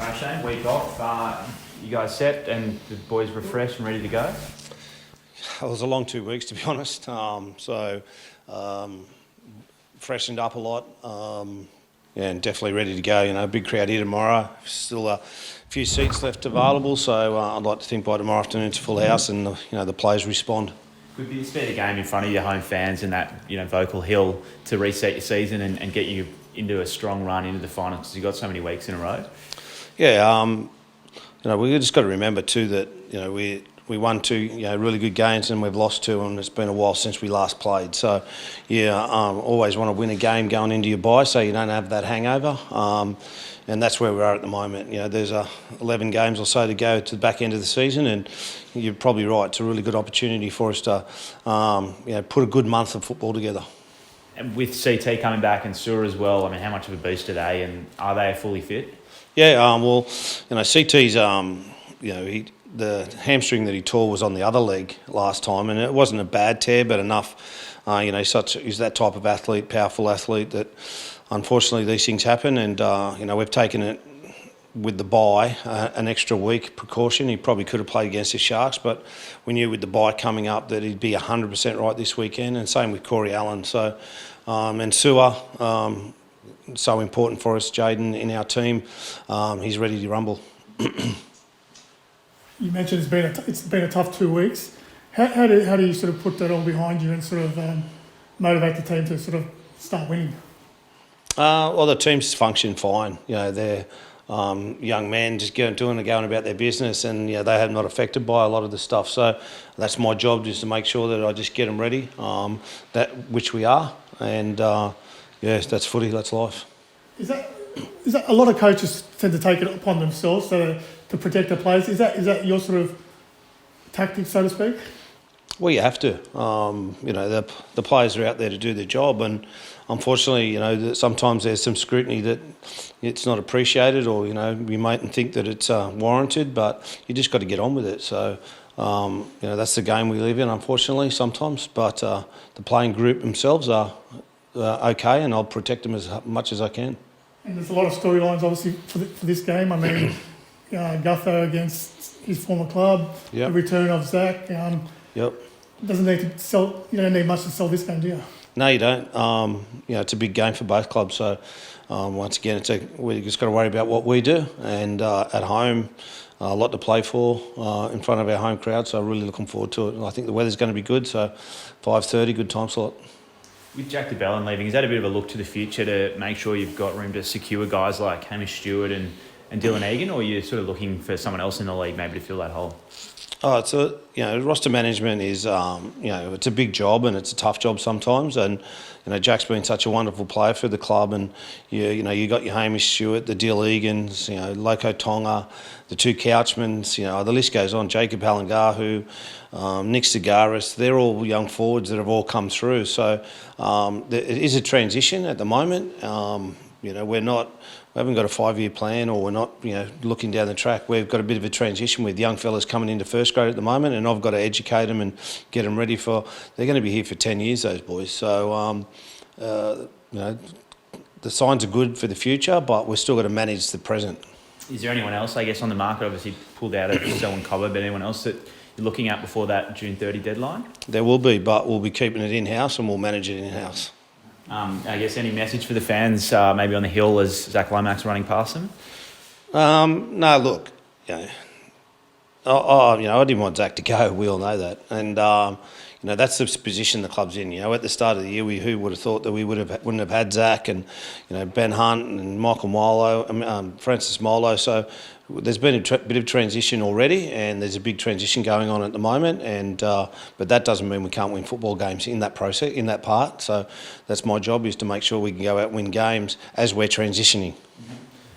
Coach Shane, week off. You guys set and the boys refreshed and ready to go? It was a long 2 weeks, to be honest. Freshened up a lot. And definitely ready to go. You know, big crowd here tomorrow. Still a few seats left available, so I'd like to think by tomorrow afternoon it's a full house and the players respond. Could be a spare game in front of your home fans and that vocal hill to reset your season and get you into a strong run into the finals because you've got so many weeks in a row. Yeah, we just got to remember too that we won two really good games and we've lost two, and it's been a while since we last played. So always want to win a game going into your bye so you don't have that hangover. And that's where we are at the moment. There's 11 games or so to go to the back end of the season, and you're probably right. It's a really good opportunity for us to put a good month of football together. And with CT coming back and Sewer as well, I mean, how much of a boost are they, and are they fully fit? Yeah, CT's the hamstring that he tore was on the other leg last time, and it wasn't a bad tear, but enough. He's that type of athlete, powerful athlete, that unfortunately these things happen, and we've taken it with the bye an extra week precaution. He probably could have played against the Sharks, but we knew with the bye coming up that he'd be 100% right this weekend, and same with Corey Allen. So, and Sewer, so important for us, Jaden, in our team. He's ready to rumble. You mentioned it's been a tough 2 weeks. How do you sort of put that all behind you and sort of motivate the team to sort of start winning? Well, the team's function fine. They're young men just going about their business, and they have not affected by a lot of the stuff. So that's my job, just to make sure that I just get them ready, which we are. And that's footy, that's life. Is that a lot of coaches tend to take it upon themselves to protect their players? Is that your sort of tactic, so to speak? Well, you have to. The players are out there to do their job, and unfortunately, sometimes there's some scrutiny that it's not appreciated, or we mightn't think that it's warranted, but you just got to get on with it. So that's the game we live in, unfortunately, sometimes. But the playing group themselves are okay, and I'll protect them as much as I can. And there's a lot of storylines, obviously, for this game. I mean, Gutho against his former club, The return of Zach. Doesn't need to sell. You don't need much to sell this game, do you? No, you don't. It's a big game for both clubs. So once again, we just got to worry about what we do, and at home, a lot to play for in front of our home crowd. So really looking forward to it. And I think the weather's going to be good. So 5:30, good time slot. With Jack de Belin leaving, is that a bit of a look to the future to make sure you've got room to secure guys like Hamish Stewart and Dylan Egan, or are you sort of looking for someone else in the league maybe to fill that hole? Roster management is, it's a big job and it's a tough job sometimes. And, Jack's been such a wonderful player for the club. And, you got your Hamish Stewart, the Dill Egans, Loco Tonga, the two Couchmans, the list goes on. Jacob Halangahu, Nick Sagaris, they're all young forwards that have all come through. So it is a transition at the moment. We haven't got a 5-year plan, or we're not, looking down the track. We've got a bit of a transition with young fellas coming into first grade at the moment, and I've got to educate them and get them ready for. They're going to be here for 10 years, those boys. So, the signs are good for the future, but we've still got to manage the present. Is there anyone else, I guess, on the market? Obviously, pulled out of Selwyn Cobber, but anyone else that you're looking at before that June 30 deadline? There will be, but we'll be keeping it in-house and we'll manage it in-house. I guess any message for the fans, maybe on the hill as Zach Lomax's running past them? No, look, I didn't want Zach to go. We all know that, and that's the position the club's in. At the start of the year, who would have thought that we wouldn't have had Zach and Ben Hunt and Michael Milo, Francis Molo. So there's been a bit of transition already, and there's a big transition going on at the moment. And but that doesn't mean we can't win football games in that process, in that part. So that's my job, is to make sure we can go out and win games as we're transitioning.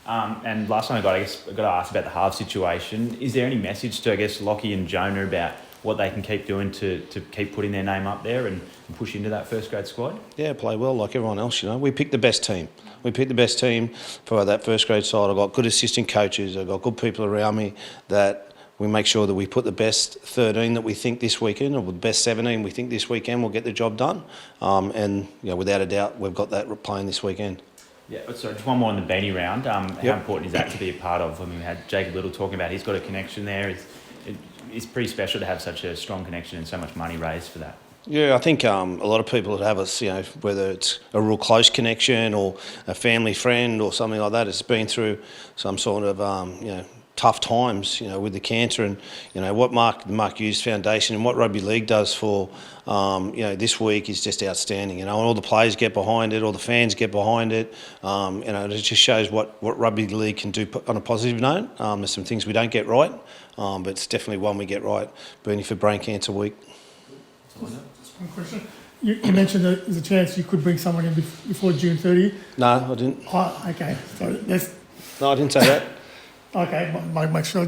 And last time I got to ask about the half situation. Is there any message to, I guess, Lockie and Jonah about what they can keep doing to keep putting their name up there and push into that first grade squad? Yeah, play well like everyone else, We picked the best team. We picked the best team for that first grade side. I've got good assistant coaches. I've got good people around me that we make sure that we put the best 13 that we think this weekend, or the best 17 we think this weekend will get the job done. And without a doubt, we've got that playing this weekend. Yeah, sorry, just one more on the Beanie round. How important is that to be a part of? I mean, we had Jacob Little talking about he's got a connection there. It's pretty special to have such a strong connection and so much money raised for that. Yeah, I think a lot of people that have us, whether it's a real close connection or a family friend or something like that, it's been through some sort of, tough times, with the cancer, and what the Mark Hughes Foundation and what rugby league does for, this week is just outstanding. And all the players get behind it, all the fans get behind it. It just shows what rugby league can do on a positive note. There's some things we don't get right, but it's definitely one we get right. Beanie for Brain Cancer Week. Just one question. You mentioned that there's a chance you could bring someone in before June 30. No, I didn't. Oh, okay. So No, I didn't say that. Okay, make sure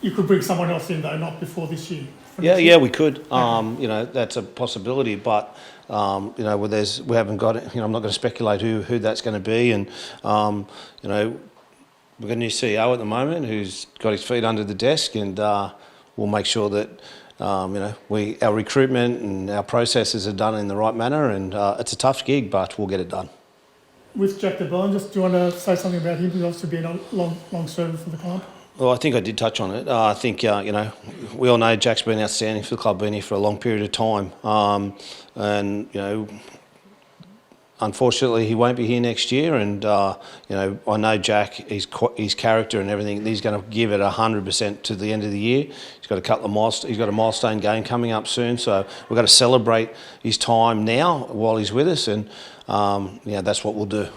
you could bring someone else in though, not before this year. Yeah, we could. That's a possibility, but we haven't got it. I'm not going to speculate who that's going to be, and we've got a new CEO at the moment who's got his feet under the desk, and we'll make sure that our recruitment and our processes are done in the right manner. And it's a tough gig, but we'll get it done. With Jack DeBellin, do you want to say something about him? He's obviously been a long server for the club. Well, I think I did touch on it. I think, we all know Jack's been outstanding for the club, been here for a long period of time. Unfortunately, he won't be here next year. And, I know Jack, his character and everything, he's going to give it 100% to the end of the year. He's got he's got a milestone game coming up soon. So we've got to celebrate his time now while he's with us. And, that's what we'll do.